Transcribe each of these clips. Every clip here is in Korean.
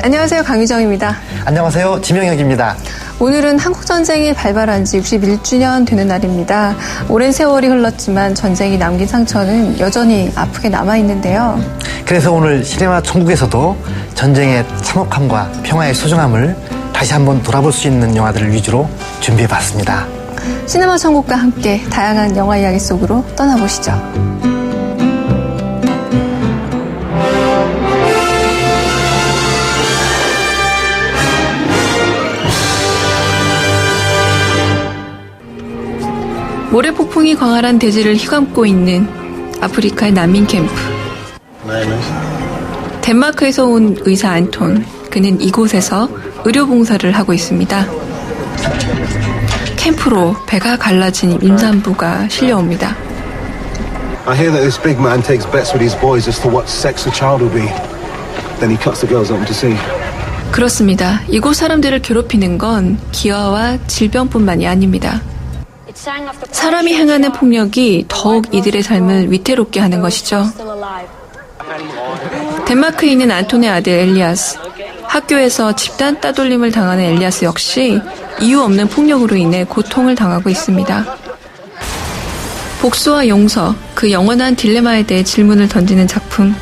안녕하세요. 강유정입니다. 안녕하세요. 지명혁입니다. 오늘은 한국전쟁이 발발한 지 61주년 되는 날입니다. 오랜 세월이 흘렀지만 전쟁이 남긴 상처는 여전히 아프게 남아있는데요. 그래서 오늘 시네마 천국에서도 전쟁의 참혹함과 평화의 소중함을 다시 한번 돌아볼 수 있는 영화들을 위주로 준비해봤습니다. 시네마 천국과 함께 다양한 영화 이야기 속으로 떠나보시죠. 모래폭풍이 광활한 대지를 휘감고 있는 아프리카의 난민 캠프. 덴마크에서 온 의사 안톤. 그는 이곳에서 의료봉사를 하고 있습니다. 캠프로 배가 갈라진 임산부가 실려옵니다. I hear that this big man takes bets with his boys as to what sex the child will be. Then he cuts the girls open to see. 그렇습니다. 이곳 사람들을 괴롭히는 건 기아와 질병뿐만이 아닙니다. 사람이 행하는 폭력이 더욱 이들의 삶을 위태롭게 하는 것이죠. 덴마크에 있는 안톤의 아들 엘리아스. 학교에서 집단 따돌림을 당하는 엘리아스 역시 이유 없는 폭력으로 인해 고통을 당하고 있습니다. 복수와 용서, 그 영원한 딜레마에 대해 질문을 던지는 작품.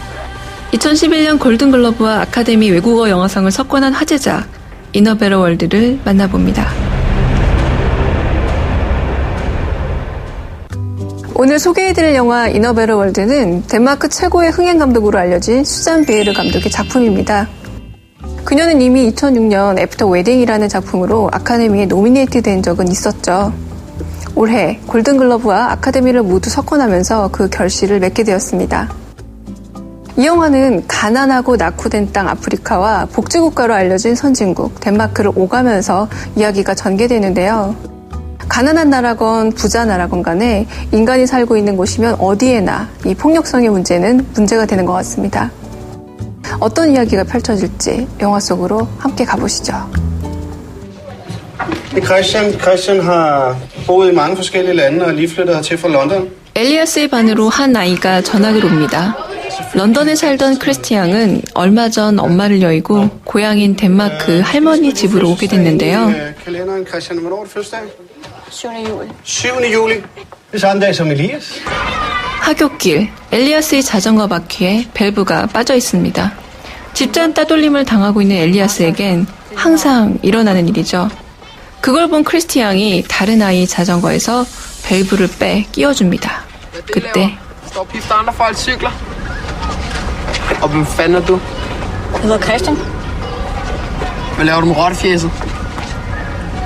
2011년 골든글러브와 아카데미 외국어 영화상을 석권한 화제작 이너 베러 월드를 만나봅니다. 오늘 소개해드릴 영화 이너 베러 월드는 덴마크 최고의 흥행 감독으로 알려진 수잔 비에르 감독의 작품입니다. 그녀는 이미 2006년 애프터 웨딩이라는 작품으로 아카데미에 노미네이트 된 적은 있었죠. 올해 골든글러브와 아카데미를 모두 석권하면서 그 결실을 맺게 되었습니다. 이 영화는 가난하고 낙후된 땅 아프리카와 복지국가로 알려진 선진국 덴마크를 오가면서 이야기가 전개되는데요. 가난한 나라건 부자 나라건 간에 인간이 살고 있는 곳이면 어디에나 이 폭력성의 문제는 문제가 되는 것 같습니다. 어떤 이야기가 펼쳐질지 영화 속으로 함께 가보시죠. Christian har boet i mange forskellige lande og lige flyttet hertil fra London. 엘리아스의 반으로 한 아이가 전학을 옵니다. 런던에 살던 크리스티앙은 얼마 전 엄마를 여의고 고향인 덴마크 할머니 집으로 오게 됐는데요. 7. juli. Det er samme dag som Elias. 하굣길, 엘리아스의 자전거 바퀴에 밸브가 빠져 있습니다. 집단 따돌림을 당하고 있는 엘리아스에겐 항상 일어나는 일이죠. 그걸 본 크리스티앙이 다른 아이 자전거에서 밸브를 빼 끼워줍니다. 그때 Og hvem fanden er du? Jeg hedder Christian. Hvad laver du med rottefjæset?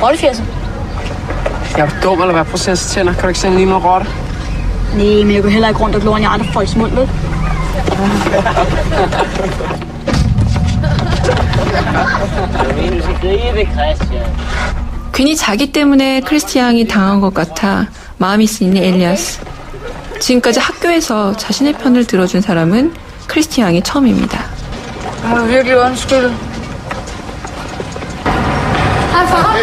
Rottefjæset? Jeg er dum, eller hvad? Prøv at se hans tænder. Kan du ikke se, han ligner en rotte? Nej, men jeg går heller ikke rundt og glor i andre folks mund, vel? 괜히 자기 때문에 크리스티앙이 당한 것 같아 마음이 쓰이는 엘리아스. 지금까지 학교에서 자신의 편을 들어준 사람은 크리스티앙이 처음입니다. Jeg må virkelig undskylde. Hej, far.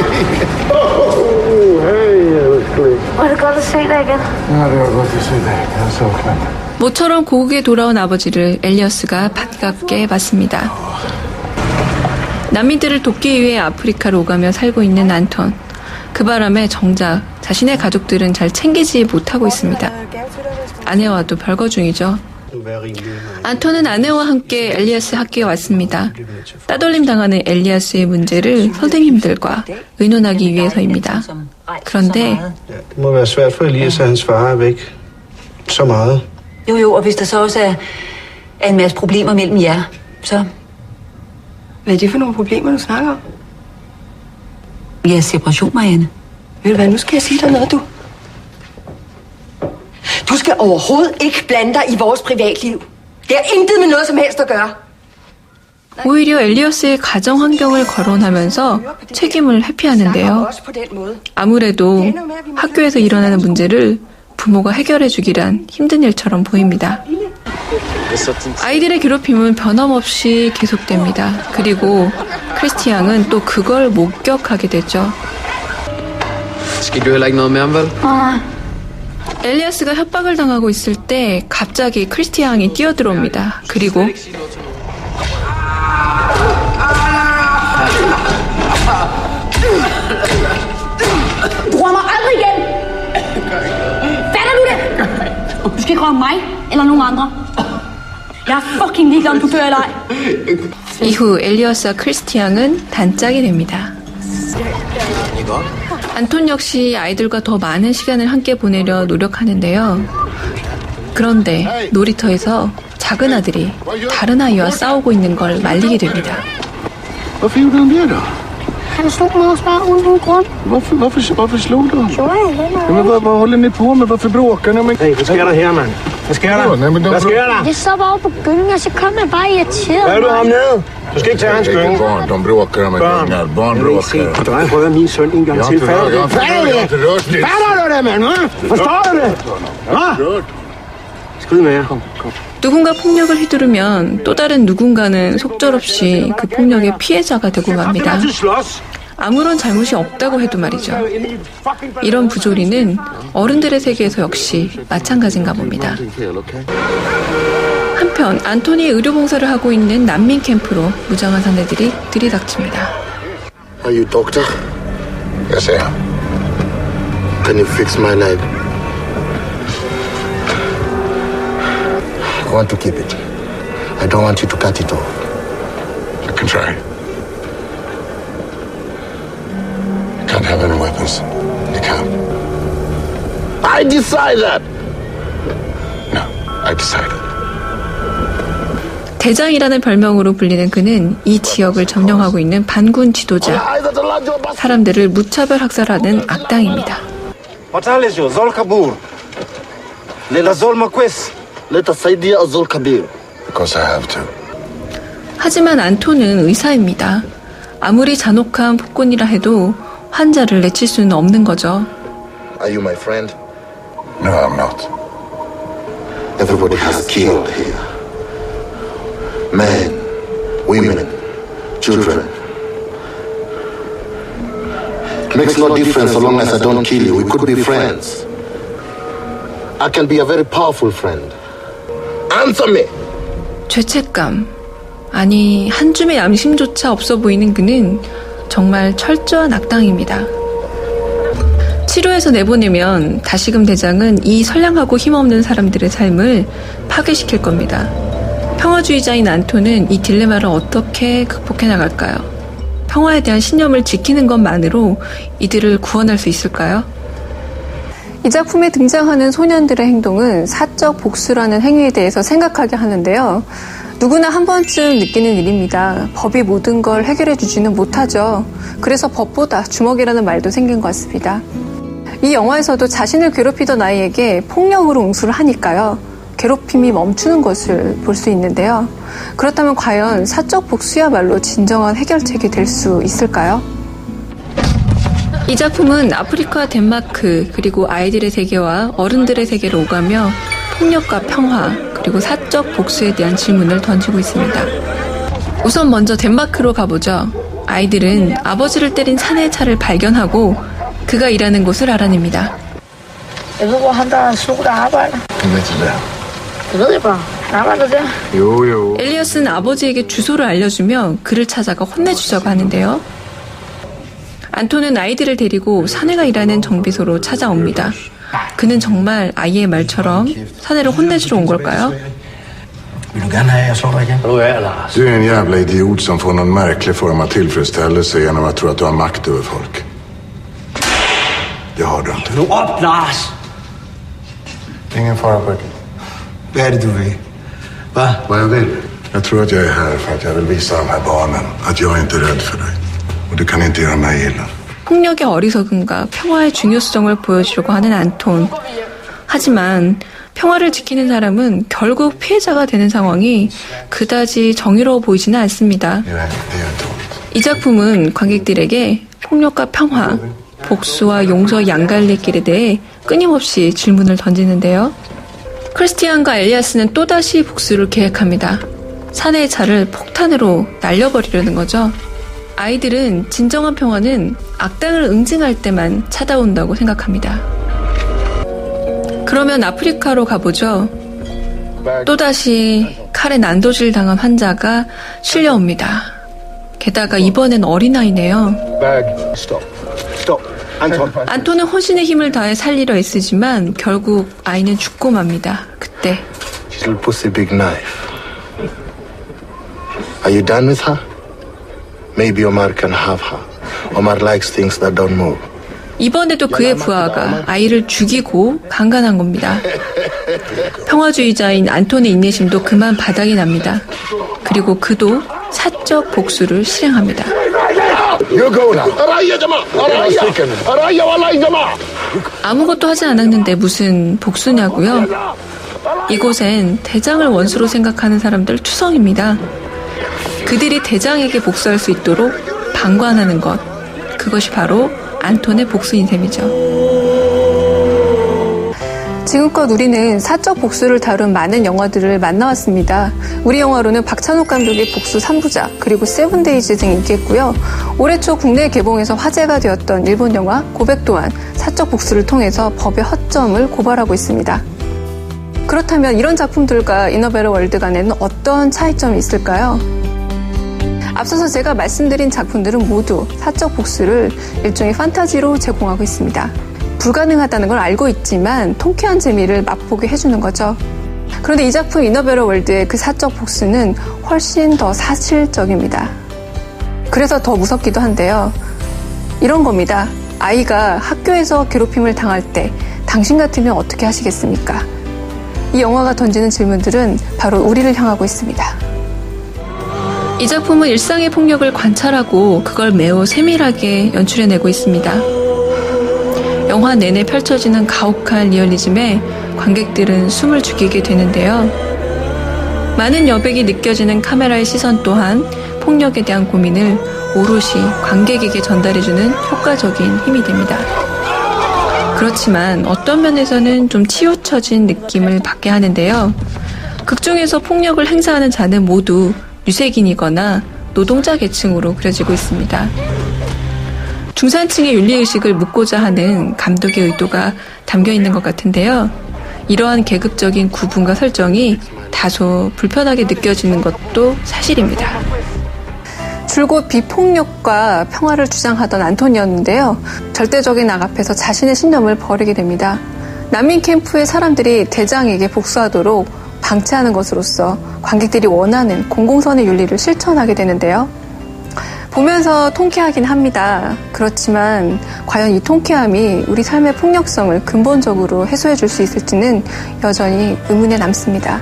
Var det godt at se dig igen? Ja, det var godt at se dig. Det er så klemt. 모처럼 고국에 돌아온 아버지를 엘리어스가 반갑게 맞습니다. 난민들을 돕기 위해 아프리카로 오가며 살고 있는 안톤. 그 바람에 정작 자신의 가족들은 잘 챙기지 못하고 있습니다. 아내와도 별거 중이죠. 안톤은 아내와 함께 엘리아스 학교에 왔습니다. 따돌림 당하는 엘리아스의 문제를 선생님들과 의논하기 위해서입니다. 그런데 Det må være svært for Elias, at hans far er væk så meget. Jo, og hvis der så også er en masse problemer mellem jer, så... Hvad er det for nogle problemer, du snakker om? Ja, separation, Marianne. Ved du hvad, nu skal jeg sige dig noget, du. Du skal overhovedet ikke blande dig i vores privatliv. Det har intet med noget som helst at gøre. 오히려 엘리어스의 가정 환경을 거론하면서 책임을 회피하는데요. 아무래도 학교에서 일어나는 문제를 부모가 해결해 주기란 힘든 일처럼 보입니다. 아이들의 괴롭힘은 변함없이 계속됩니다. 그리고 크리스티앙은 또 그걸 목격하게 되죠. Skete jo heller ikke noget med ham, vel? 엘리아스가 협박을 당하고 있을 때 갑자기 크리스티 양이 뛰어들어옵니다. 그리고 Du rører mig aldrig igen! Fatter du det? Du skal ikke røre mig eller nogen andre. Jeg er fucking ligeglad om du dør eller ej. 이후 엘리어스와 크리스티 양은 단짝이 됩니다. 안톤 역시 아이들과 더 많은 시간을 함께 보내려 노력하는데요. 그런데 놀이터에서 작은 아들이 다른 아이와 싸우고 있는 걸 말리게 됩니다. Hvorfor gjorde han det, da? Han slog mig også bare uden grund. Hvorfor slog du ham? Jo, jeg Jamen, hvad holder ni på med? Hvorfor bråker ni? Men... Hey, hvad sker der her, mand? Hvad sker der? Hvad sker der? Jeg så bare over på gyngen, og så kom jeg bare irriteret. Hvad er du ham ned? Du skal ikke tage hans gynge. Barn, de bråkar med gyngar. Barn bråkar. Dreng, prøv at min søn en gang til. Fatter du det? Fatter du det, mand? Forstår du det? Skrid med jer. 누군가 폭력을 휘두르면 또 다른 누군가는 속절없이 그 폭력의 피해자가 되고 맙니다. 아무런 잘못이 없다고 해도 말이죠. 이런 부조리는 어른들의 세계에서 역시 마찬가지인가 봅니다. 한편 안토니의 의료봉사를 하고 있는 난민 캠프로 무장한 사내들이 들이닥칩니다. Are you doctor? Yes, I am. Can you fix my leg? I want to keep it. I don't want you to cut it off. I can try. You can't have any weapons. You can't. I decide that! No, I decided. 대장이라는 별명으로 불리는 그는 이 지역을 점령하고 있는 반군 지도자, 사람들을 무차별 학살하는 악당입니다. Fortalejo, Zol Kabur. Lela Zol Maquis. Let us idea Azul Kabir. Because I have to. 하지만 안토는 의사입니다. 아무리 잔혹한 폭군이라 해도 환자를 내칠 수는 없는 거죠. Are you my friend? No, I'm not. Everybody has killed here. Men, women, children. It makes no difference so long as I don't kill you. We could be friends. I can be a very powerful friend. Answer me! 죄책감, 아니 한 줌의 양심조차 없어 보이는 그는 정말 철저한 악당입니다. 치료해서 내보내면 다시금 대장은 이 선량하고 힘없는 사람들의 삶을 파괴시킬 겁니다. 평화주의자인 안토는 이 딜레마를 어떻게 극복해 나갈까요? 평화에 대한 신념을 지키는 것만으로 이들을 구원할 수 있을까요? 이 작품에 등장하는 소년들의 행동은 사적 복수라는 행위에 대해서 생각하게 하는데요. 누구나 한 번쯤 느끼는 일입니다. 법이 모든 걸 해결해 주지는 못하죠. 그래서 법보다 주먹이라는 말도 생긴 것 같습니다. 이 영화에서도 자신을 괴롭히던 아이에게 폭력으로 응수를 하니까요. 괴롭힘이 멈추는 것을 볼 수 있는데요. 그렇다면 과연 사적 복수야말로 진정한 해결책이 될 수 있을까요? 이 작품은 아프리카, 덴마크, 그리고 아이들의 세계와 어른들의 세계를 오가며 폭력과 평화, 그리고 사적 복수에 대한 질문을 던지고 있습니다. 우선 먼저 덴마크로 가보죠. 아이들은 아버지를 때린 사내의 차를 발견하고 그가 일하는 곳을 알아냅니다. Jeg ved, hvor han der er slog, der arbejder. Jeg ved til det. Det ved jeg bare. Han arbejder der. Jo. 엘리어스는 아버지에게 주소를 알려주며 그를 찾아가 혼내주자고 하는데요. 안토는 아이들을 데리고 사내가 일하는 정비소로 찾아옵니다. 그는 정말 아이의 말처럼 사내를 혼내주러 온 걸까요? Vill du gärna ha jag slår igen? Vad är Lars? Du är en jävla idiot som får någon märklig form av tillfredsställelse genom att tro att du har makt över folk. Det har du inte. Nu upp, Lars! Ingen fara, pojken. Vad är det du vill? Va? Vad jag vill? Jag tror att jag är här för att jag vill visa de här barnen att jag inte är rädd för dig. Och du kan inte göra mig illa. 폭력의 어리석음과 평화의 중요성을 보여주려고 하는 안톤. 하지만 평화를 지키는 사람은 결국 피해자가 되는 상황이 그다지 정의로워 보이지는 않습니다. 이 작품은 관객들에게 폭력과 평화, 복수와 용서의 양갈래 길에 대해 끊임없이 질문을 던지는데요. 크리스티안과 엘리아스는 또다시 복수를 계획합니다. 사내의 차를 폭탄으로 날려버리려는 거죠. 아이들은 진정한 평화는 악당을 응징할 때만 찾아온다고 생각합니다. 그러면 아프리카로 가보죠. 또다시 칼에 난도질 당한 환자가 실려옵니다. 게다가 이번엔 어린아이네요. 안톤은 혼신의 힘을 다해 살리려 애쓰지만 결국 아이는 죽고 맙니다. 그때 She'll pussy big knife. Are you done with her? Maybe Omar can have her. Omar likes things that don't move. 이번에도 그의 부하가 아이를 죽이고 강간한 겁니다. 평화주의자인 안톤의 인내심도 그만 바닥이 납니다. 그리고 그도 사적 복수를 실행합니다. 아무것도 하지 않았는데 무슨 복수냐고요? 이곳엔 대장을 원수로 생각하는 사람들 투성입니다. 그들이 대장에게 복수할 수 있도록 방관하는 것, 그것이 바로 안톤의 복수인 셈이죠. 지금껏 우리는 사적 복수를 다룬 많은 영화들을 만나왔습니다. 우리 영화로는 박찬욱 감독의 복수 3부작, 그리고 세븐데이즈 등이 있겠고요. 올해 초 국내 개봉해서 화제가 되었던 일본 영화 고백 또한 사적 복수를 통해서 법의 허점을 고발하고 있습니다. 그렇다면 이런 작품들과 이너베러 월드 간에는 어떤 차이점이 있을까요? 앞서서 제가 말씀드린 작품들은 모두 사적 복수를 일종의 판타지로 제공하고 있습니다. 불가능하다는 걸 알고 있지만 통쾌한 재미를 맛보게 해주는 거죠. 그런데 이 작품 이너베러 월드의 그 사적 복수는 훨씬 더 사실적입니다. 그래서 더 무섭기도 한데요. 이런 겁니다. 아이가 학교에서 괴롭힘을 당할 때 당신 같으면 어떻게 하시겠습니까? 이 영화가 던지는 질문들은 바로 우리를 향하고 있습니다. 이 작품은 일상의 폭력을 관찰하고 그걸 매우 세밀하게 연출해내고 있습니다. 영화 내내 펼쳐지는 가혹한 리얼리즘에 관객들은 숨을 죽이게 되는데요. 많은 여백이 느껴지는 카메라의 시선 또한 폭력에 대한 고민을 오롯이 관객에게 전달해주는 효과적인 힘이 됩니다. 그렇지만 어떤 면에서는 좀 치우쳐진 느낌을 받게 하는데요. 극 중에서 폭력을 행사하는 자는 모두 유색인이거나 노동자 계층으로 그려지고 있습니다. 중산층의 윤리의식을 묻고자 하는 감독의 의도가 담겨 있는 것 같은데요. 이러한 계급적인 구분과 설정이 다소 불편하게 느껴지는 것도 사실입니다. 줄곧 비폭력과 평화를 주장하던 안톤이었는데요. 절대적인 악 앞에서 자신의 신념을 버리게 됩니다. 난민 캠프의 사람들이 대장에게 복수하도록 방치하는 것으로써 관객들이 원하는 공공선의 윤리를 실천하게 되는데요. 보면서 통쾌하긴 합니다. 그렇지만 과연 이 통쾌함이 우리 삶의 폭력성을 근본적으로 해소해 줄 수 있을지는 여전히 의문에 남습니다.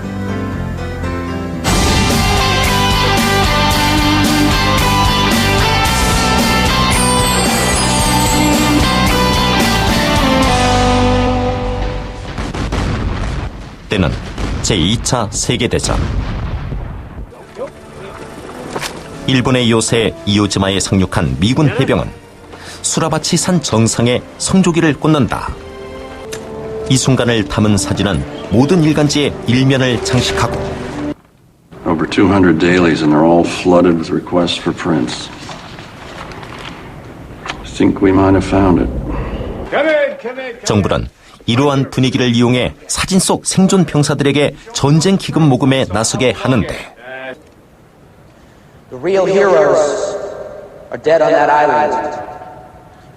때는 제2차 세계대전. 일본의 요새 이오지마에 상륙한 미군 해병은 수라바치 산 정상에 성조기를 꽂는다. 이 순간을 담은 사진은 모든 일간지의 일면을 장식하고 Over 200 dailies and they're all flooded with requests for prints. I think we might have found it. 정부는 이러한 분위기를 이용해 사진 속 생존 병사들에게 전쟁 기금 모금에 나서게 하는데 The real heroes are dead on that island.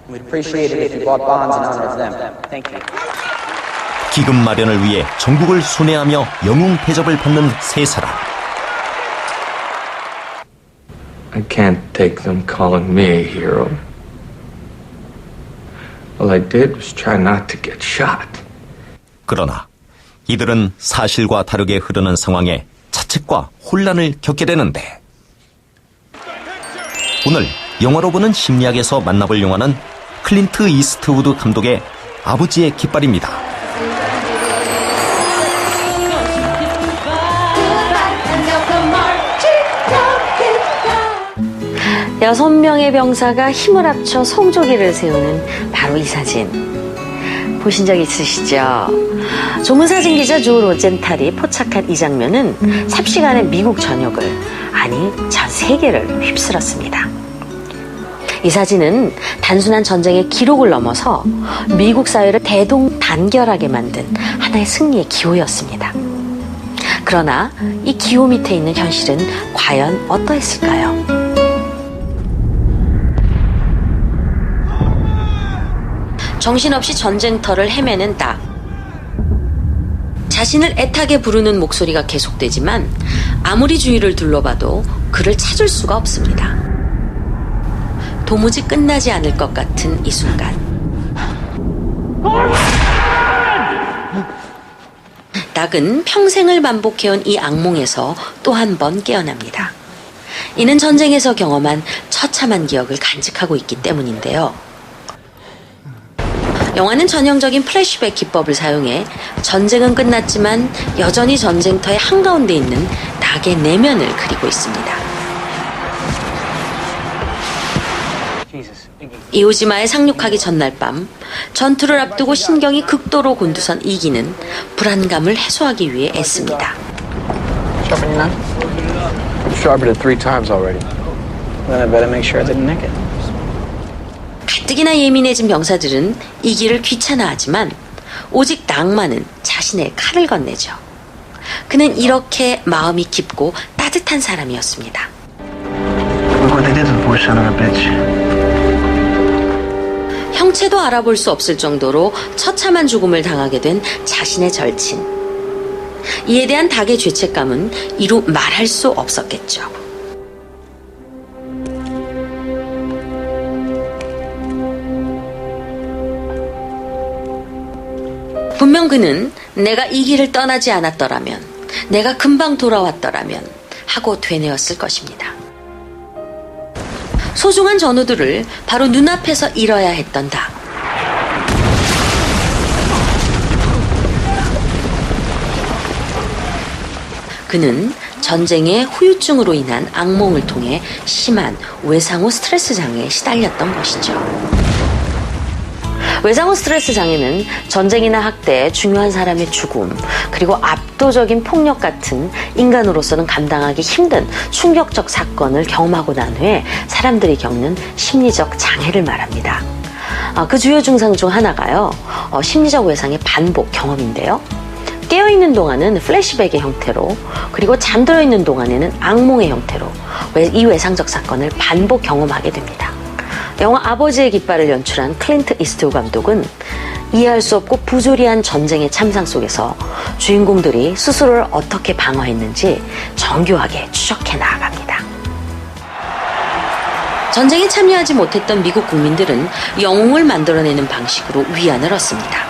We'd appreciate it if you bought bonds in honor of them. Thank you. 기금 마련을 위해 전국을 순회하며 영웅 대접을 받는 세 사람. I can't take them calling me a hero. All I did was try not to get shot. 그러나 이들은 사실과 다르게 흐르는 상황에 자책과 혼란을 겪게 되는데 오늘 영화로 보는 심리학에서 만나볼 영화는 클린트 이스트우드 감독의 아버지의 깃발입니다. 여섯 명의 병사가 힘을 합쳐 성조기를 세우는 바로 이 사진. 보신 적 있으시죠? 조문사진 기자 조 로젠탈이 포착한 이 장면은 삽시간에 미국 전역을, 아니 전 세계를 휩쓸었습니다. 이 사진은 단순한 전쟁의 기록을 넘어서 미국 사회를 대동단결하게 만든 하나의 승리의 기호였습니다. 그러나 이 기호 밑에 있는 현실은 과연 어떠했을까요? 정신없이 전쟁터를 헤매는 닭. 자신을 애타게 부르는 목소리가 계속되지만 아무리 주위를 둘러봐도 그를 찾을 수가 없습니다. 도무지 끝나지 않을 것 같은 이 순간. 닭은 평생을 반복해온 이 악몽에서 또 한 번 깨어납니다. 이는 전쟁에서 경험한 처참한 기억을 간직하고 있기 때문인데요. 영화는 전형적인 플래시백 기법을 사용해 전쟁은 끝났지만 여전히 전쟁터의 한가운데 있는 닭의 내면을 그리고 있습니다. 이오지마에 상륙하기 전날 밤 전투를 앞두고 신경이 극도로 곤두선 이기는 불안감을 해소하기 위해 애씁니다. Sharpening knife? Sharpened it 3 times already. Then I better make sure I didn't nick it. 가뜩이나 예민해진 병사들은 이기를 귀찮아하지만 오직 낭만은 자신의 칼을 건네죠. 그는 이렇게 마음이 깊고 따뜻한 사람이었습니다. Look what they did to the poor son of a bitch. 형체도 알아볼 수 없을 정도로 처참한 죽음을 당하게 된 자신의 절친. 이에 대한 닭의 죄책감은 이루 말할 수 없었겠죠. 분명 그는 내가 이 길을 떠나지 않았더라면, 내가 금방 돌아왔더라면 하고 되뇌었을 것입니다. 소중한 전우들을 바로 눈앞에서 잃어야 했던 닭. 그는 전쟁의 후유증으로 인한 악몽을 통해 심한 외상후 스트레스 장애에 시달렸던 것이죠. 외상후 스트레스 장애는 전쟁이나 학대, 중요한 사람의 죽음, 그리고 압도적인 폭력 같은 인간으로서는 감당하기 힘든 충격적 사건을 경험하고 난 후에 사람들이 겪는 심리적 장애를 말합니다. 그 주요 증상 중 하나가요, 심리적 외상의 반복 경험인데요. 깨어있는 동안은 플래시백의 형태로, 그리고 잠들어 있는 동안에는 악몽의 형태로 이 외상적 사건을 반복 경험하게 됩니다. 영화 아버지의 깃발을 연출한 클린트 이스트우드 감독은 이해할 수 없고 부조리한 전쟁의 참상 속에서 주인공들이 스스로를 어떻게 방어했는지 정교하게 추적해 나아갑니다. 전쟁에 참여하지 못했던 미국 국민들은 영웅을 만들어내는 방식으로 위안을 얻습니다.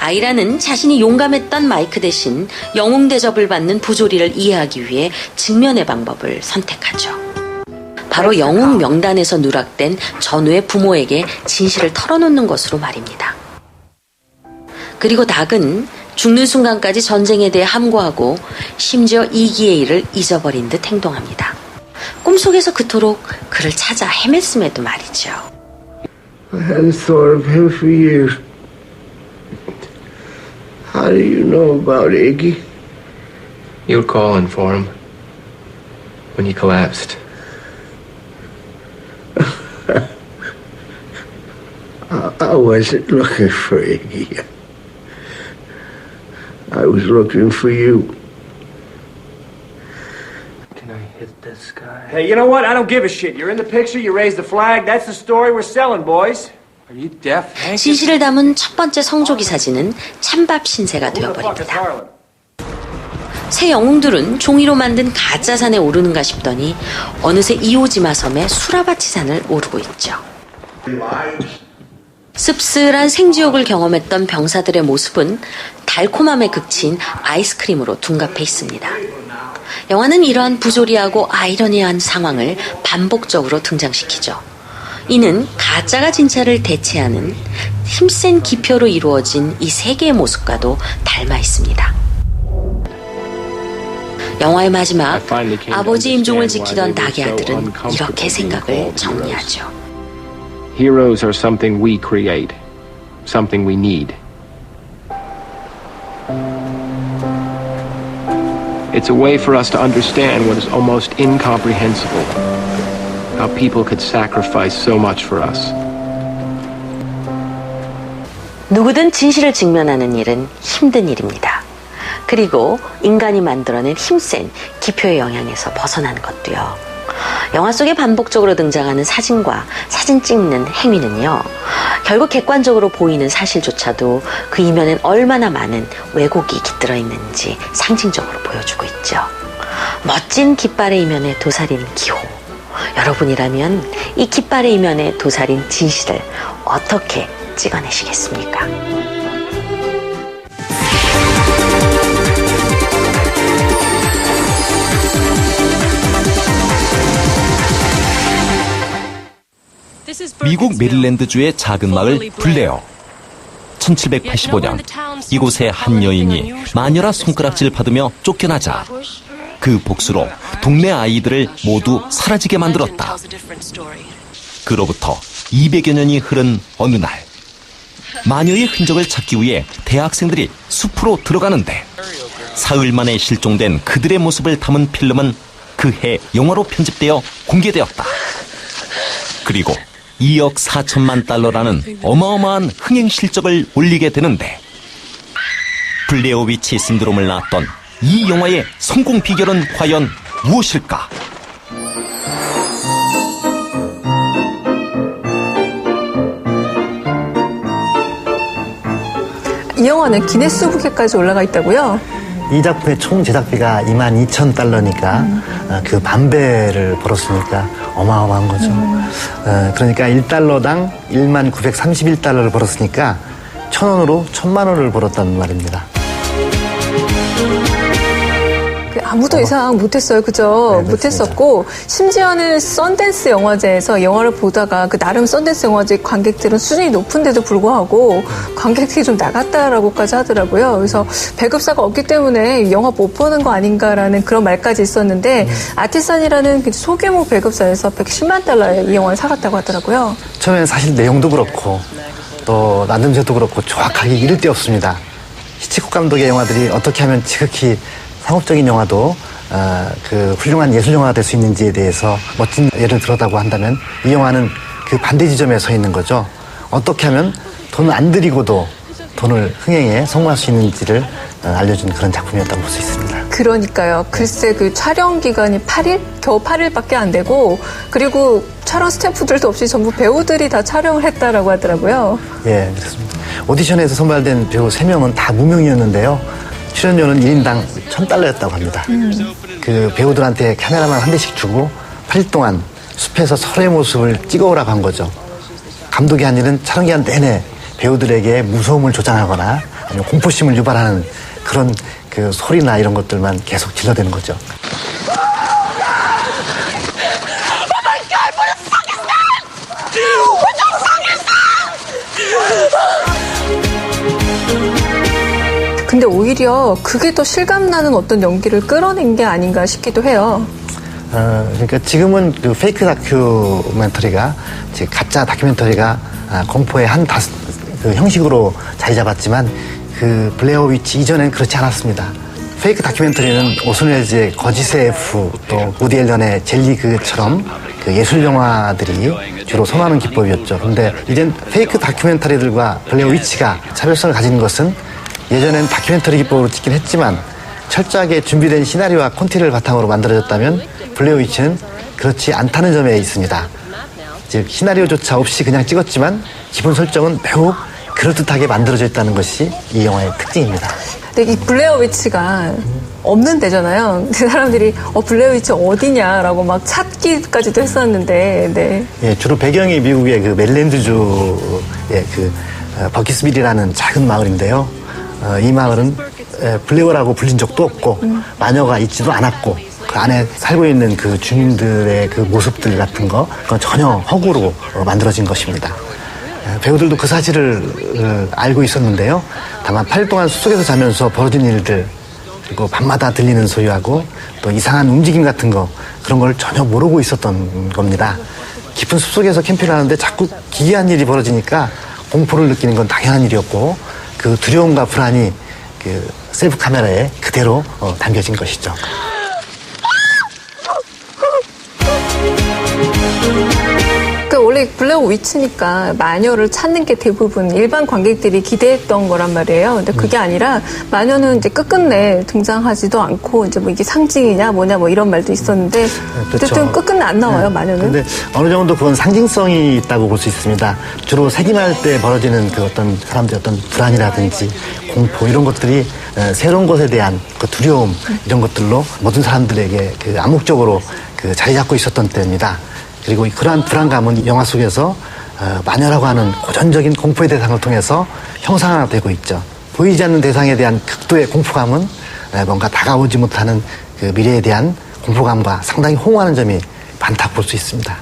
아이라는 자신이 용감했던 마이크 대신 영웅 대접을 받는 부조리를 이해하기 위해 직면의 방법을 선택하죠. 바로 영웅 명단에서 누락된 전우의 부모에게 진실을 털어놓는 것으로 말입니다. 그리고 닭은 죽는 순간까지 전쟁에 대해 함구하고 심지어 이기의 일을 잊어버린 듯 행동합니다. 꿈속에서 그토록 그를 찾아 헤맸음에도 말이죠. I hadn't thought of him for years. How do you know about Iggy? You were calling for him when he collapsed. I wasn't looking for Iggy. I was looking for you. Can I hit this guy? Hey, you know what? I don't give a shit. You're in the picture, you raised the flag. That's the story we're selling, boys. Are you deaf? 진실을 담은 첫 번째 성조기 사진은 찬밥 신세가 되어버립니다. 새 영웅들은 종이로 만든 가짜산에 오르는가 싶더니 어느새 이오지마 섬의 수라바치산을 오르고 있죠. 씁쓸한 생지옥을 경험했던 병사들의 모습은 달콤함에 그친 아이스크림으로 둔갑해 있습니다. 영화는 이러한 부조리하고 아이러니한 상황을 반복적으로 등장시키죠. 이는 가짜가 진짜를 대체하는 힘센 기표로 이루어진 이 세 개의 모습과도 닮아 있습니다. 영화의 마지막, 아버지 임종을 지키던 닭의 아들은 이렇게 생각을 정리하죠. Heroes are something we create, something we need. It's a way for us to understand what is almost incomprehensible. How people could sacrifice so much for us. 누구든 진실을 직면하는 일은 힘든 일입니다. 그리고 인간이 만들어낸 힘센 기표의 영향에서 벗어나는 것도요. 영화 속에 반복적으로 등장하는 사진과 사진 찍는 행위는요. 결국 객관적으로 보이는 사실조차도 그 이면엔 얼마나 많은 왜곡이 깃들어 있는지 상징적으로 보여주고 있죠. 멋진 깃발의 이면에 도사린 기호. 여러분이라면 이 깃발의 이면에 도사린 진실을 어떻게 찍어내시겠습니까? 미국 메릴랜드주의 작은 마을 블레어. 1785년 이곳에 한 여인이 마녀라 손가락질을 받으며 쫓겨나자 그 복수로 동네 아이들을 모두 사라지게 만들었다. 그로부터 200여 년이 흐른 어느 날 마녀의 흔적을 찾기 위해 대학생들이 숲으로 들어가는데 사흘 만에 실종된 그들의 모습을 담은 필름은 그해 영화로 편집되어 공개되었다. 그리고 2억 4천만 달러라는 어마어마한 흥행 실적을 올리게 되는데 블레어 위치 신드롬을 낳았던 이 영화의 성공 비결은 과연 무엇일까? 이 영화는 기네스북에까지 올라가 있다고요? 이 작품의 총 제작비가 22,000달러니까 그 반배를 벌었으니까 어마어마한 거죠. 그러니까 1달러당 1931달러를 벌었으니까 1,000원으로 1,000만 원을 벌었단 말입니다. 아무도 예상 못했어요. 그죠? 네, 못했었고 심지어는 썬댄스 영화제에서 영화를 보다가 그 나름 썬댄스 영화제 관객들은 수준이 높은데도 불구하고 관객들이 좀 나갔다라고까지 하더라고요. 그래서 배급사가 없기 때문에 영화 못 보는 거 아닌가라는 그런 말까지 있었는데 아티산이라는 소규모 배급사에서 110만 달러에 이 영화를 사갔다고 하더라고요. 처음에는 사실 내용도 그렇고 또 나름대로도 그렇고 정확하게 이를 데 없습니다. 히치콕 감독의 영화들이 어떻게 하면 지극히 상업적인 영화도 그 훌륭한 예술 영화가 될 수 있는지에 대해서 멋진 예를 들었다고 한다면 이 영화는 그 반대 지점에 서 있는 거죠. 어떻게 하면 돈을 안 들이고도 돈을 흥행에 성공할 수 있는지를 알려준 그런 작품이었다고 볼 수 있습니다. 그러니까요. 글쎄 그 촬영 기간이 8일? 겨우 8일밖에 안 되고 그리고 촬영 스태프들도 없이 전부 배우들이 다 촬영을 했다라고 하더라고요. 예, 그렇습니다. 오디션에서 선발된 배우 3명은 다 무명이었는데요. 출연료는 1인당 1,000달러였다고 합니다. 그 배우들한테 카메라만 한 대씩 주고 8일 동안 숲에서 서로의 모습을 찍어오라고 한 거죠. 감독이 한 일은 촬영 기간 내내 배우들에게 무서움을 조장하거나 아니면 공포심을 유발하는 그런 그 소리나 이런 것들만 계속 질러대는 거죠. 근데 오히려 그게 더 실감나는 어떤 연기를 끌어낸 게 아닌가 싶기도 해요. 그러니까 지금은 그 페이크 다큐멘터리가, 즉 가짜 다큐멘터리가 공포의 한 그 형식으로 자리 잡았지만 그 블레어 위치 이전엔 그렇지 않았습니다. 페이크 다큐멘터리는 오슨 웰즈의 거짓의 F, 또 우디 앨런의 젤리그처럼 그 예술 영화들이 주로 선호하는 기법이었죠. 근데 이젠 페이크 다큐멘터리들과 블레어 위치가 차별성을 가지는 것은 예전엔 다큐멘터리 기법으로 찍긴 했지만 철저하게 준비된 시나리오와 콘티를 바탕으로 만들어졌다면 블레어 위치는 그렇지 않다는 점에 있습니다. 즉 시나리오조차 없이 그냥 찍었지만 기본 설정은 매우 그럴듯하게 만들어져 있다는 것이 이 영화의 특징입니다. 근데 이 블레어 위치가 없는 데잖아요. 그 사람들이 블레어 위치 어디냐라고 막 찾기까지도 했었는데, 네. 예, 주로 배경이 미국의 그 메릴랜드주의 그 버키스빌이라는 작은 마을인데요. 이 마을은 블레어라고 불린 적도 없고 마녀가 있지도 않았고 그 안에 살고 있는 그 주민들의 그 모습들 같은 거 그건 전혀 허구로 만들어진 것입니다. 배우들도 그 사실을 알고 있었는데요. 다만 8일 동안 숲속에서 자면서 벌어진 일들 그리고 밤마다 들리는 소리하고 또 이상한 움직임 같은 거 그런 걸 전혀 모르고 있었던 겁니다. 깊은 숲속에서 캠핑을 하는데 자꾸 기이한 일이 벌어지니까 공포를 느끼는 건 당연한 일이었고 그 두려움과 불안이 그 셀프 카메라에 그대로 담겨진 것이죠. 그러니까 원래 블레어 위치니까 마녀를 찾는 게 대부분 일반 관객들이 기대했던 거란 말이에요. 근데 그게 아니라 마녀는 이제 끝끝내 등장하지도 않고 이제 뭐 이게 상징이냐 뭐냐 뭐 이런 말도 있었는데 어쨌든 끝끝내 안 나와요, 마녀는. 근데 어느 정도 그건 상징성이 있다고 볼 수 있습니다. 주로 세기말 때 벌어지는 그 어떤 사람들의 어떤 불안이라든지 공포 이런 것들이 새로운 것에 대한 그 두려움 이런 것들로 모든 사람들에게 그 암묵적으로 그 자리 잡고 있었던 때입니다. 그리고 그러한 불안감은 영화 속에서 마녀라고 하는 고전적인 공포의 대상을 통해서 형상화되고 있죠. 보이지 않는 대상에 대한 극도의 공포감은 뭔가 다가오지 못하는 그 미래에 대한 공포감과 상당히 호응하는 점이 많다고 볼 수 있습니다.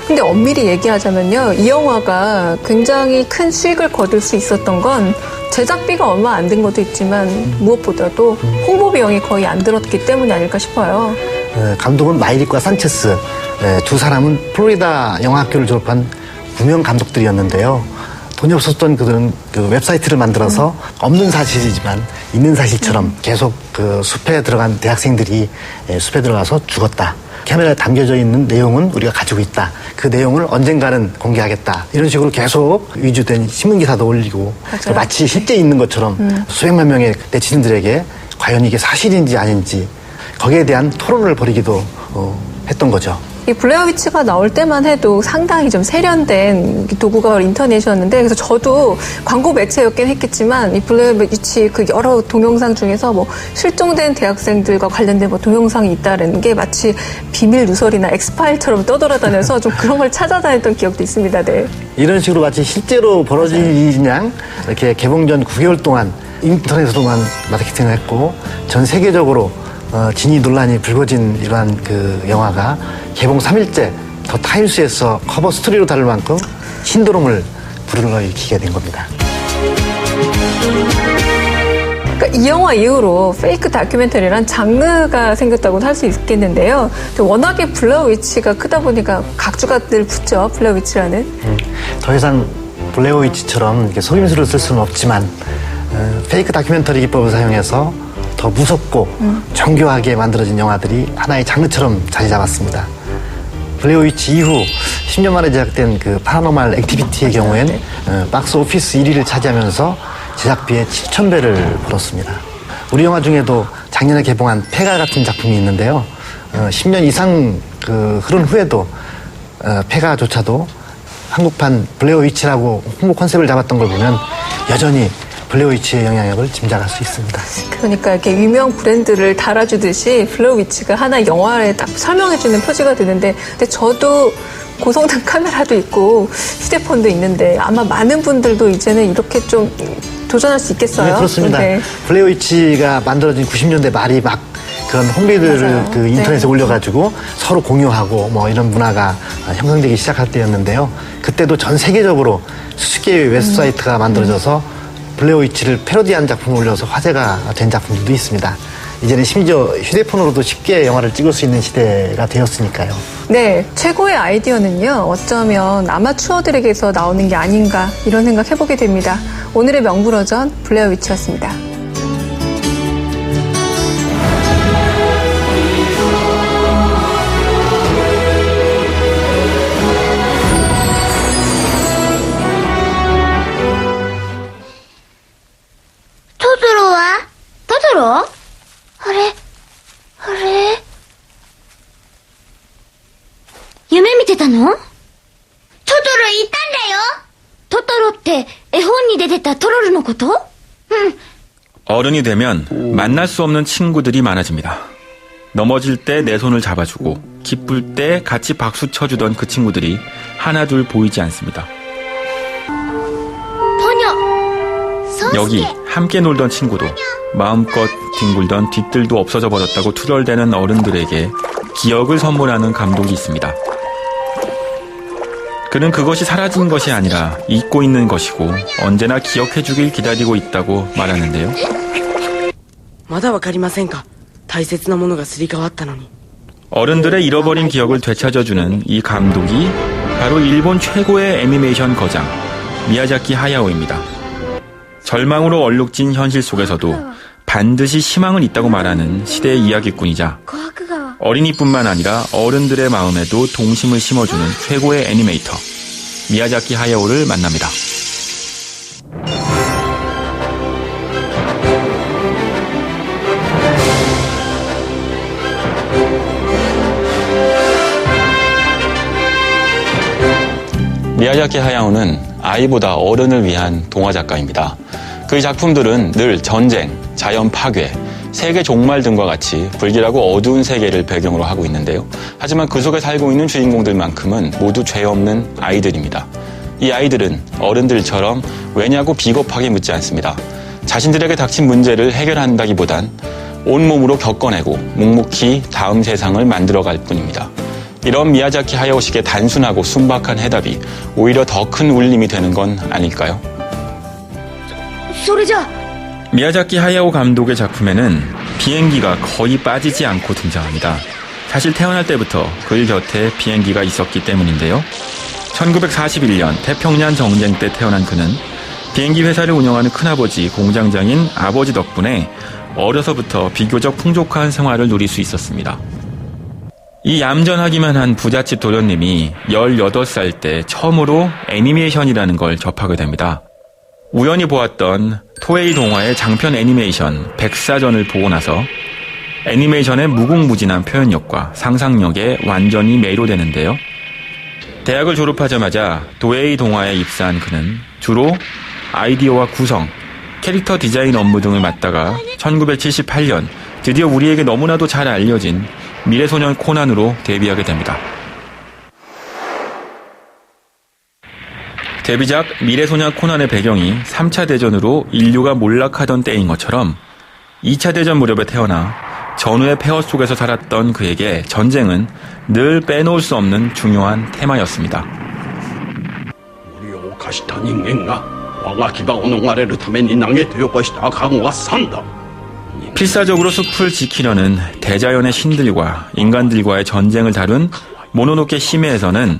근데 엄밀히 얘기하자면요, 이 영화가 굉장히 큰 수익을 거둘 수 있었던 건 제작비가 얼마 안 든 것도 있지만 무엇보다도 홍보 비용이 거의 안 들었기 때문이 아닐까 싶어요. 감독은 마이릭과 산체스 두 사람은 플로리다 영화학교를 졸업한 무명 감독들이었는데요. 돈이 없었던 그들은 그 웹사이트를 만들어서 없는 사실이지만 있는 사실처럼 계속 그 숲에 들어간 대학생들이 숲에 들어가서 죽었다. 카메라에 담겨져 있는 내용은 우리가 가지고 있다. 그 내용을 언젠가는 공개하겠다. 이런 식으로 계속 위주된 신문기사도 올리고 마치 실제 있는 것처럼 수백만 명의 네티즌들에게 과연 이게 사실인지 아닌지 거기에 대한 토론을 벌이기도 했던 거죠. 이 블레어 위치가 나올 때만 해도 상당히 좀 세련된 도구가 인터넷이었는데, 그래서 저도 광고 매체였긴 했겠지만 이 블레어 위치 그 여러 동영상 중에서 뭐 실종된 대학생들과 관련된 뭐 동영상이 있다는 게 마치 비밀 누설이나 엑스파일처럼 떠돌아다녀서 좀 그런 걸 찾아다녔던 기억도 있습니다. 네. 이런 식으로 마치 실제로 벌어진 일인 양 이렇게 개봉 전 9개월 동안 인터넷으로만 마케팅을 했고 전 세계적으로 진위 논란이 불거진 이러한 그 영화가 개봉 3일째 더 타임스에서 커버 스토리로 다룰 만큼 신도림을 불러일으키게 된 겁니다. 그러니까 이 영화 이후로 페이크 다큐멘터리란 장르가 생겼다고는 할 수 있겠는데요. 워낙에 블레어 위치가 크다 보니까 각주가 늘 붙죠, 블레어 위치라는. 더 이상 블레어 위치처럼 이렇게 속임수를 쓸 수는 없지만 페이크 다큐멘터리 기법을 사용해서 더 무섭고 정교하게 만들어진 영화들이 하나의 장르처럼 자리 잡았습니다. 블레어 위치 이후 10년 만에 제작된 그 파라노멀 액티비티의 경우엔 박스 오피스 1위를 차지하면서 제작비의 7,000배를 벌었습니다. 우리 영화 중에도 작년에 개봉한 폐가 같은 작품이 있는데요. 10년 이상 그 흐른 후에도 폐가조차도 한국판 블레어 위치라고 홍보 컨셉을 잡았던 걸 보면 여전히 블레어 위치의 영향력을 짐작할 수 있습니다. 그러니까 이렇게 유명 브랜드를 달아주듯이 블레어 위치가 하나의 영화에 딱 설명해주는 표지가 되는데, 근데 저도 고성능 카메라도 있고 휴대폰도 있는데 아마 많은 분들도 이제는 이렇게 좀 도전할 수 있겠어요? 네, 그렇습니다. 네. 블레어 위치가 만들어진 90년대 말이 막 그런 홈비디오를 그 인터넷에 올려가지고 서로 공유하고 뭐 이런 문화가 형성되기 시작할 때였는데요. 그때도 전 세계적으로 수십 개의 웹사이트가 만들어져서 블레어 위치를 패러디한 작품을 올려서 화제가 된 작품들도 있습니다. 이제는 심지어 휴대폰으로도 쉽게 영화를 찍을 수 있는 시대가 되었으니까요. 네, 최고의 아이디어는요, 어쩌면 아마추어들에게서 나오는 게 아닌가 이런 생각 해보게 됩니다. 오늘의 명불허전 블레어 위치였습니다. 토토로? あれ夢見てたの？トトロいたんだよ。トトロって絵本に出てたトロルのこと？うん。 어른이 되면 만날 수 없는 친구들이 많아집니다. 넘어질 때 내 손을 잡아주고 기쁠 때 같이 박수 쳐주던 그 친구들이 하나둘 보이지 않습니다. 여기 함께 놀던 친구도 마음껏 뒹굴던 뒤뜰도 없어져 버렸다고 투덜대는 어른들에게 기억을 선물하는 감독이 있습니다. 그는 그것이 사라진 것이 아니라 잊고 있는 것이고 언제나 기억해주길 기다리고 있다고 말하는데요. まだわかりませんか?大切なものがすり替わったのに. 어른들의 잃어버린 기억을 되찾아주는 이 감독이 바로 일본 최고의 애니메이션 거장 미야자키 하야오입니다. 절망으로 얼룩진 현실 속에서도 반드시 희망은 있다고 말하는 시대의 이야기꾼이자 어린이뿐만 아니라 어른들의 마음에도 동심을 심어주는 최고의 애니메이터 미야자키 하야오를 만납니다. 미야자키 하야오는 아이보다 어른을 위한 동화 작가입니다. 그의 작품들은 늘 전쟁, 자연 파괴, 세계 종말 등과 같이 불길하고 어두운 세계를 배경으로 하고 있는데요. 하지만 그 속에 살고 있는 주인공들만큼은 모두 죄 없는 아이들입니다. 이 아이들은 어른들처럼 왜냐고 비겁하게 묻지 않습니다. 자신들에게 닥친 문제를 해결한다기보단 온몸으로 겪어내고 묵묵히 다음 세상을 만들어갈 뿐입니다. 이런 미야자키 하야오식의 단순하고 순박한 해답이 오히려 더 큰 울림이 되는 건 아닐까요? 미야자키 하야오 감독의 작품에는 비행기가 거의 빠지지 않고 등장합니다. 사실 태어날 때부터 그의 곁에 비행기가 있었기 때문인데요. 1941년 태평양 정쟁 때 태어난 그는 비행기 회사를 운영하는 큰아버지 공장장인 아버지 덕분에 어려서부터 비교적 풍족한 생활을 누릴 수 있었습니다. 이 얌전하기만 한 부잣집 도련님이 18살 때 처음으로 애니메이션이라는 걸 접하게 됩니다. 우연히 보았던 토에이 동화의 장편 애니메이션 백사전을 보고 나서 애니메이션의 무궁무진한 표현력과 상상력에 완전히 매료되는데요. 대학을 졸업하자마자 도에이 동화에 입사한 그는 주로 아이디어와 구성, 캐릭터 디자인 업무 등을 맡다가 1978년 드디어 우리에게 너무나도 잘 알려진 미래소년 코난으로 데뷔하게 됩니다. 데뷔작 미래소년 코난의 배경이 3차 대전으로 인류가 몰락하던 때인 것처럼 2차 대전 무렵에 태어나 전후의 폐허 속에서 살았던 그에게 전쟁은 늘 빼놓을 수 없는 중요한 테마였습니다. 필사적으로 숲을 지키려는 대자연의 신들과 인간들과의 전쟁을 다룬 모노노케 히메에서는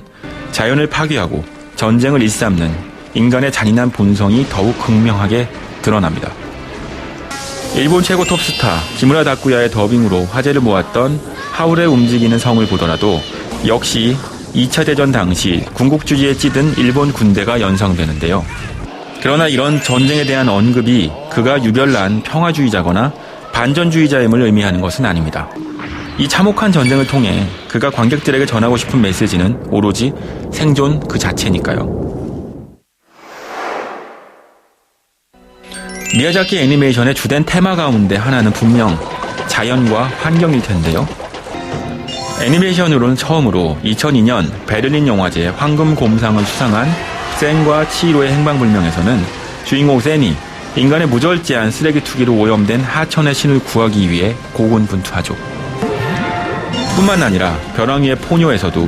자연을 파괴하고 전쟁을 일삼는 인간의 잔인한 본성이 더욱 극명하게 드러납니다. 일본 최고 톱스타 기무라 다쿠야의 더빙으로 화제를 모았던 하울의 움직이는 성을 보더라도 역시 2차 대전 당시 군국주의에 찌든 일본 군대가 연상되는데요. 그러나 이런 전쟁에 대한 언급이 그가 유별난 평화주의자거나 반전주의자임을 의미하는 것은 아닙니다. 이 참혹한 전쟁을 통해 그가 관객들에게 전하고 싶은 메시지는 오로지 생존 그 자체니까요. 미야자키 애니메이션의 주된 테마 가운데 하나는 분명 자연과 환경일 텐데요. 애니메이션으로는 처음으로 2002년 베를린 영화제 황금곰상을 수상한 센과 치히로의 행방불명에서는 주인공 센이 인간의 무절제한 쓰레기 투기로 오염된 하천의 신을 구하기 위해 고군분투하죠. 뿐만 아니라 벼랑 위의 포뇨에서도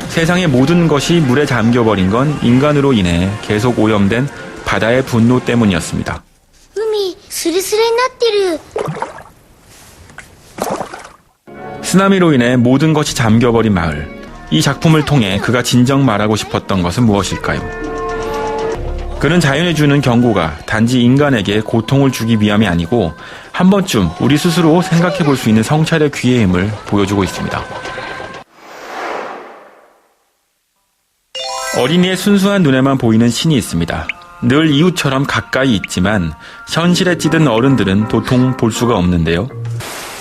세상의 모든 것이 물에 잠겨버린 건 인간으로 인해 계속 오염된 바다의 분노 때문이었습니다. 쓰나미로 인해 모든 것이 잠겨버린 마을. 이 작품을 통해 그가 진정 말하고 싶었던 것은 무엇일까요? 그는 자연이 주는 경고가 단지 인간에게 고통을 주기 위함이 아니고 한 번쯤 우리 스스로 생각해 볼 수 있는 성찰의 기회임을 보여주고 있습니다. 어린이의 순수한 눈에만 보이는 신이 있습니다. 늘 이웃처럼 가까이 있지만 현실에 찌든 어른들은 도통 볼 수가 없는데요.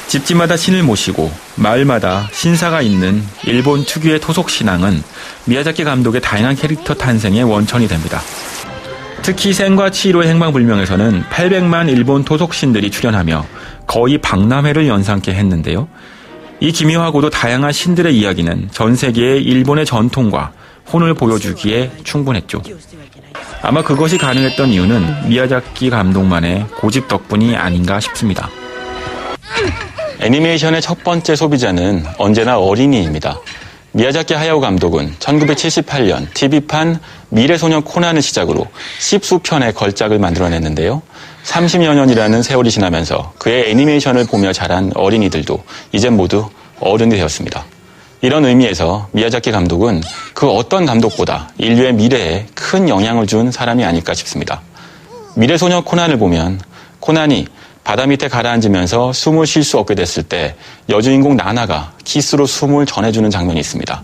집집마다 신을 모시고 마을마다 신사가 있는 일본 특유의 토속신앙은 미야자키 감독의 다양한 캐릭터 탄생의 원천이 됩니다. 특히 센과 치히로의 행방불명에서는 800만 일본 토속신들이 출연하며 거의 박람회를 연상케 했는데요. 이 기묘하고도 다양한 신들의 이야기는 전 세계의 일본의 전통과 혼을 보여주기에 충분했죠. 아마 그것이 가능했던 이유는 미야자키 감독만의 고집 덕분이 아닌가 싶습니다. 애니메이션의 첫 번째 소비자는 언제나 어린이입니다. 미야자키 하야오 감독은 1978년 TV판 미래소년 코난을 시작으로 10수편의 걸작을 만들어냈는데요. 30여 년이라는 세월이 지나면서 그의 애니메이션을 보며 자란 어린이들도 이젠 모두 어른이 되었습니다. 이런 의미에서 미야자키 감독은 그 어떤 감독보다 인류의 미래에 큰 영향을 준 사람이 아닐까 싶습니다. 미래소녀 코난을 보면 코난이 바다 밑에 가라앉으면서 숨을 쉴 수 없게 됐을 때 여주인공 나나가 키스로 숨을 전해주는 장면이 있습니다.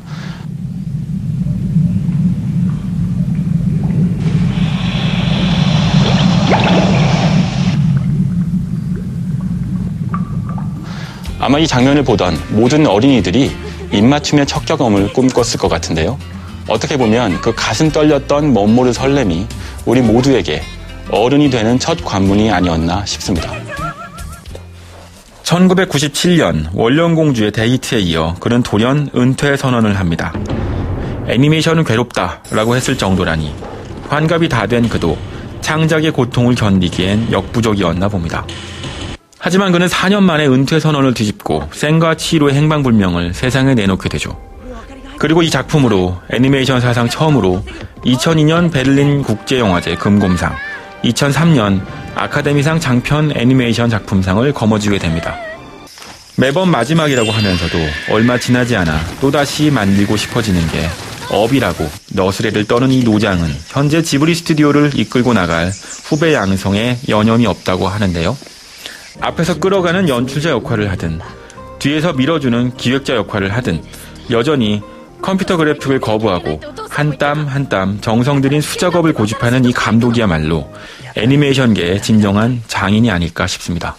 아마 이 장면을 보던 모든 어린이들이 입맞춤의 첫 경험을 꿈꿨을 것 같은데요. 어떻게 보면 그 가슴 떨렸던 멋모를 설렘이 우리 모두에게 어른이 되는 첫 관문이 아니었나 싶습니다. 1997년 원령공주의 데이트에 이어 그는 돌연 은퇴 선언을 합니다. 애니메이션은 괴롭다라고 했을 정도라니 환갑이 다 된 그도 창작의 고통을 견디기엔 역부족이었나 봅니다. 하지만 그는 4년 만에 은퇴 선언을 뒤집고 생과 치로의 행방불명을 세상에 내놓게 되죠. 그리고 이 작품으로 애니메이션 사상 처음으로 2002년 베를린 국제영화제 금곰상, 2003년 아카데미상 장편 애니메이션 작품상을 거머쥐게 됩니다. 매번 마지막이라고 하면서도 얼마 지나지 않아 또다시 만들고 싶어지는 게 업이라고 너스레를 떠는 이 노장은 현재 지브리 스튜디오를 이끌고 나갈 후배 양성에 여념이 없다고 하는데요. 앞에서 끌어가는 연출자 역할을 하든 뒤에서 밀어주는 기획자 역할을 하든 여전히 컴퓨터 그래픽을 거부하고 한 땀 한 땀 정성 들인 수작업을 고집하는 이 감독이야말로 애니메이션계의 진정한 장인이 아닐까 싶습니다.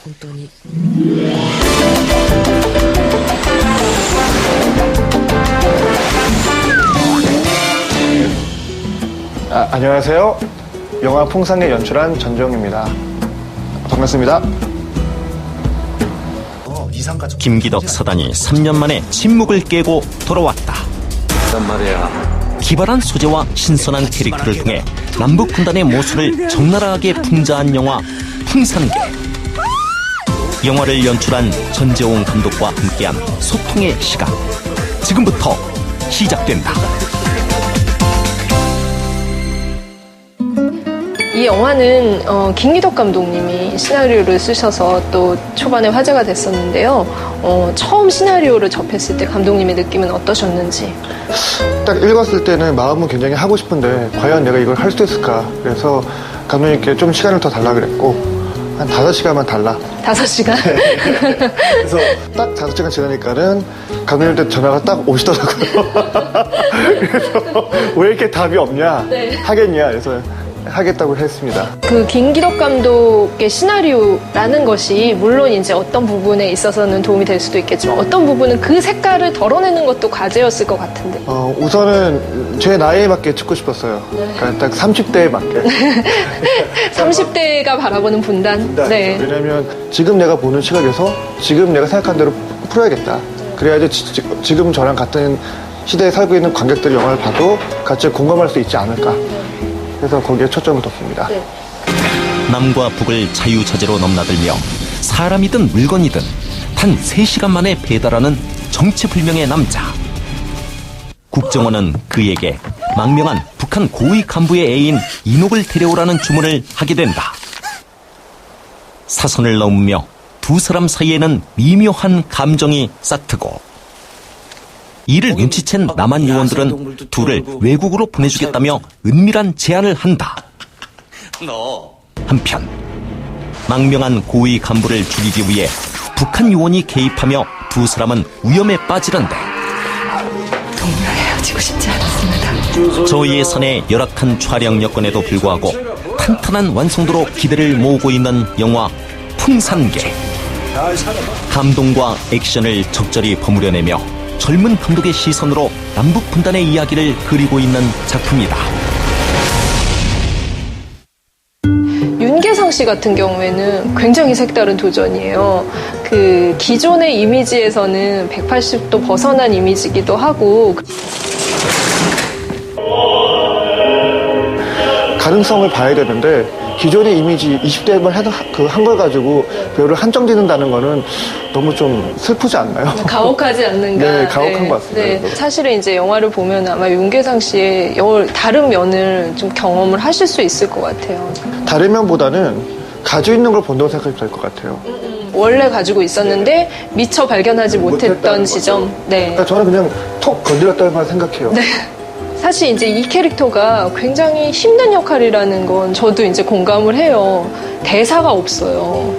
안녕하세요. 영화 풍산계 연출한 전정입니다. 반갑습니다. 김기덕 서단이 3년 만에 침묵을 깨고 돌아왔다. 기발한 소재와 신선한 캐릭터를 통해 남북 군단의 모습을 적나라하게 풍자한 영화 풍산계. 영화를 연출한 전재홍 감독과 함께한 소통의 시간. 지금부터 시작된다. 이 영화는 김기덕 감독님이 시나리오를 쓰셔서 또 초반에 화제가 됐었는데요. 처음 시나리오를 접했을 때 감독님의 느낌은 어떠셨는지? 딱 읽었을 때는 마음은 굉장히 하고 싶은데 과연 내가 이걸 할 수 있을까? 그래서 감독님께 좀 시간을 더 달라 그랬고 한 5시간만 달라. 5시간? 그래서 딱 5시간 지나니까는 감독님한테 전화가 딱 오시더라고요. 그래서 왜 이렇게 답이 없냐? 네. 하겠냐? 그래서 하겠다고 했습니다. 그 김기덕 감독의 시나리오라는 것이 물론 이제 어떤 부분에 있어서는 도움이 될 수도 있겠지만 어떤 부분은 그 색깔을 덜어내는 것도 과제였을 것 같은데. 우선은 제 나이에 맞게 찍고 싶었어요. 네. 그러니까 딱 30대에 맞게. 30대가 바라보는 분단. 네. 왜냐면 지금 내가 보는 시각에서 지금 내가 생각한 대로 풀어야겠다. 그래야지 지금 저랑 같은 시대에 살고 있는 관객들이 영화를 봐도 같이 공감할 수 있지 않을까. 그래서 거기에 초점을 뒀습니다. 네. 남과 북을 자유자재로 넘나들며 사람이든 물건이든 단 3시간 만에 배달하는 정체불명의 남자. 국정원은 그에게 망명한 북한 고위 간부의 애인 인옥을 데려오라는 주문을 하게 된다. 사선을 넘으며 두 사람 사이에는 미묘한 감정이 싹트고 이를 눈치챈 남한 요원들은 둘을 외국으로 보내주겠다며 은밀한 제안을 한다. 한편 망명한 고위 간부를 죽이기 위해 북한 요원이 개입하며 두 사람은 위험에 빠지는데 정말 헤어지고 싶지 않았습니다. 저 예산의 열악한 촬영 여건에도 불구하고 탄탄한 완성도로 기대를 모으고 있는 영화 풍산계. 감동과 액션을 적절히 버무려내며 젊은 감독의 시선으로 남북 분단의 이야기를 그리고 있는 작품이다. 윤계상 씨 같은 경우에는 굉장히 색다른 도전이에요. 그 기존의 이미지에서는 180도 벗어난 이미지이기도 하고 가능성을 봐야 되는데 기존의 이미지 20대만 한 걸 가지고 배우를 한정짓는다는 거는 너무 좀 슬프지 않나요? 가혹하지 않는가? 네, 가혹한 것 같습니다. 네. 사실은 이제 영화를 보면 아마 윤계상 씨의 다른 면을 좀 경험을 하실 수 있을 것 같아요. 다른 면보다는 가지고 있는 걸 본다고 생각하면 될 것 같아요. 원래 가지고 있었는데 미처 발견하지 못했던 지점. 네. 그러니까 저는 그냥 톡 건드렸다고만 생각해요. 네. 사실 이제 이 캐릭터가 굉장히 힘든 역할이라는 건 저도 이제 공감을 해요. 대사가 없어요.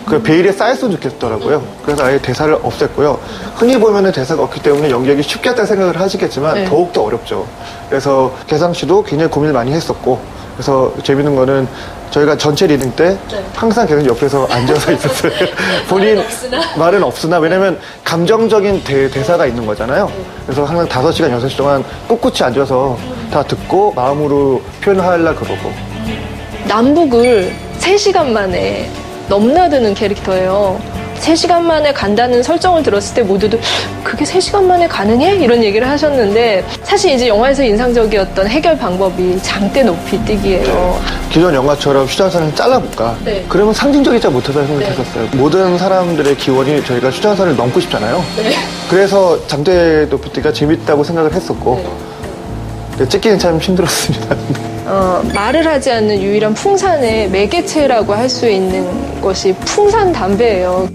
그 베일에 쌓였으면 좋겠더라고요. 그래서 아예 대사를 없앴고요. 흔히 보면은 대사가 없기 때문에 연기하기 쉽겠다 생각을 하시겠지만 네. 더욱더 어렵죠. 그래서 개상 씨도 굉장히 고민을 많이 했었고, 그래서 재밌는 거는 저희가 전체 리딩 때 항상 계속 옆에서 앉아서 있었어요. 본인 말은 없으나 왜냐면 감정적인 대사가 있는 거잖아요. 그래서 항상 5시간, 6시간 동안 꿋꿋이 앉아서 다 듣고 마음으로 표현하려고 그러고. 남북을 3시간 만에 넘나드는 캐릭터예요. 3시간 만에 간다는 설정을 들었을 때 모두들 그게 3시간 만에 가능해? 이런 얘기를 하셨는데 사실 이제 영화에서 인상적이었던 해결 방법이 장대 높이 뛰기예요. 기존 영화처럼 휴전선을 잘라볼까? 네. 그러면 상징적이지 못하다 생각했었어요. 모든 사람들의 기원이 저희가 휴전선을 넘고 싶잖아요. 네. 그래서 장대 높이 뛰기가 재밌다고 생각을 했었고 찍기는 참 힘들었습니다. 말을 하지 않는 유일한 풍산의 매개체라고 할 수 있는 것이 풍산 담배예요.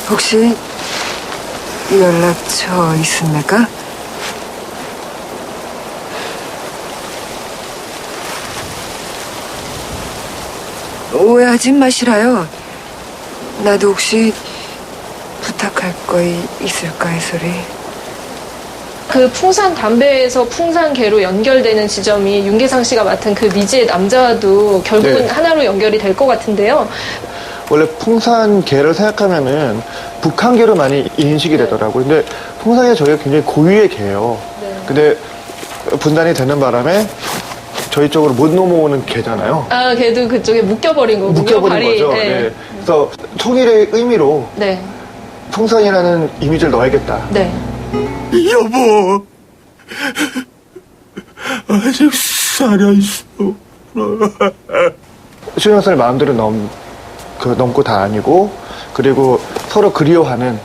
혹시 연락처 있습니까? 오해하지 마시라요. 나도 혹시 부탁할 거 있을까 해서리. 그 풍산 담배에서 풍산계로 연결되는 지점이 윤계상 씨가 맡은 그 미지의 남자와도 결국은 하나로 연결이 될 것 같은데요. 원래 풍산계를 생각하면은 북한계로 많이 인식이 되더라고요. 근데 풍산계 저희가 굉장히 고유의 계예요. 근데 분단이 되는 바람에 저희 쪽으로 못 넘어오는 계잖아요. 아, 걔도 그쪽에 묶여버린 거군요. 묶여버린 거죠. 네. 그래서 통일의 의미로 풍산이라는 이미지를 넣어야겠다. 네. 여보, 아직 살아있어. 휴전선을 마음대로 넘고 다 아니고, 그리고 서로 그리워하는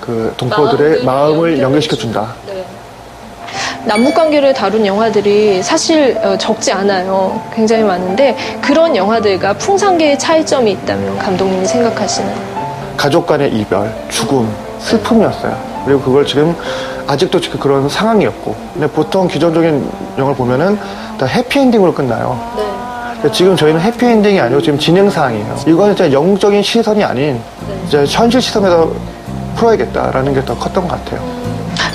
그 동포들의 마음을 연결시켜준다. 남북관계를 다룬 영화들이 사실 적지 않아요. 굉장히 많은데 그런 영화들과 풍산계의 차이점이 있다면 감독님이 생각하시는? 가족 간의 이별, 죽음, 슬픔이었어요. 그리고 그걸 지금 아직도 그런 상황이었고, 근데 보통 기존적인 영화를 보면은 다 해피엔딩으로 끝나요. 그러니까 지금 저희는 해피엔딩이 아니고 지금 진행사항이에요. 이거는 진짜 영적인 시선이 아닌 이제 현실 시선에서 풀어야겠다라는 게 더 컸던 것 같아요.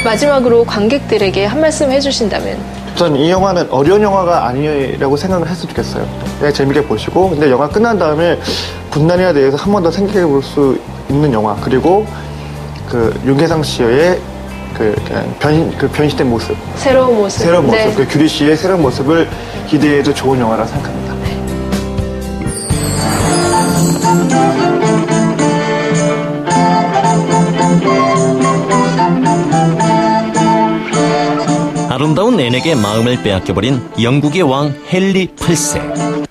마지막으로 관객들에게 한 말씀 해주신다면? 전 이 영화는 어려운 영화가 아니라고 생각을 했으면 좋겠어요. 그냥 재밌게 보시고, 근데 영화 끝난 다음에 분단에 대해서 한 번 더 생각해 볼 수 있는 영화, 그리고 그 윤계상 씨의 변신된 모습, 새로운 모습, 그 규리 씨의 새로운 모습을 기대해도 좋은 영화라 생각합니다. 아름다운 앤에게 마음을 빼앗겨버린 영국의 왕 헨리 8세.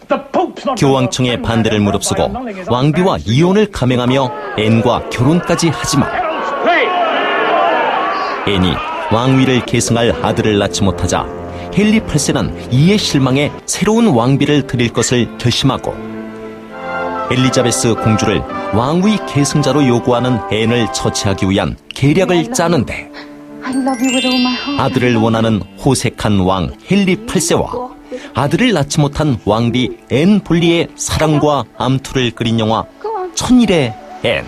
교황청의 반대를 무릅쓰고 왕비와 이혼을 감행하며 앤과 결혼까지 하지만 앤이 왕위를 계승할 아들을 낳지 못하자 헨리 8세는 이에 실망해 새로운 왕비를 드릴 것을 결심하고 엘리자베스 공주를 왕위 계승자로 요구하는 앤을 처치하기 위한 계략을 짜는데 아들을 원하는 호색한 왕 헨리 8세와 아들을 낳지 못한 왕비 앤 볼리의 사랑과 암투를 그린 영화 천일의 앤.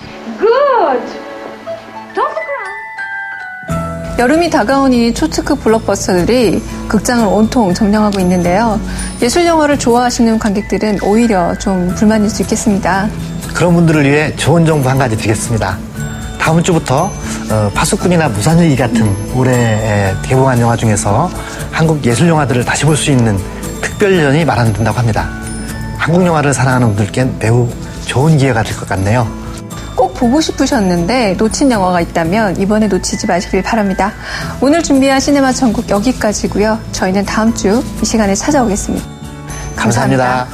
여름이 다가오니 초특급 블록버스터들이 극장을 온통 점령하고 있는데요. 예술영화를 좋아하시는 관객들은 오히려 좀 불만일 수 있겠습니다. 그런 분들을 위해 좋은 정보 한 가지 드리겠습니다. 다음 주부터 파수꾼이나 무산일기 같은 올해 개봉한 영화 중에서 한국 예술영화들을 다시 볼 수 있는 특별전이 마련된다고 합니다. 한국 영화를 사랑하는 분들께는 매우 좋은 기회가 될 것 같네요. 꼭 보고 싶으셨는데 놓친 영화가 있다면 이번에 놓치지 마시길 바랍니다. 오늘 준비한 시네마 천국 여기까지고요. 저희는 다음 주 이 시간에 찾아오겠습니다. 감사합니다.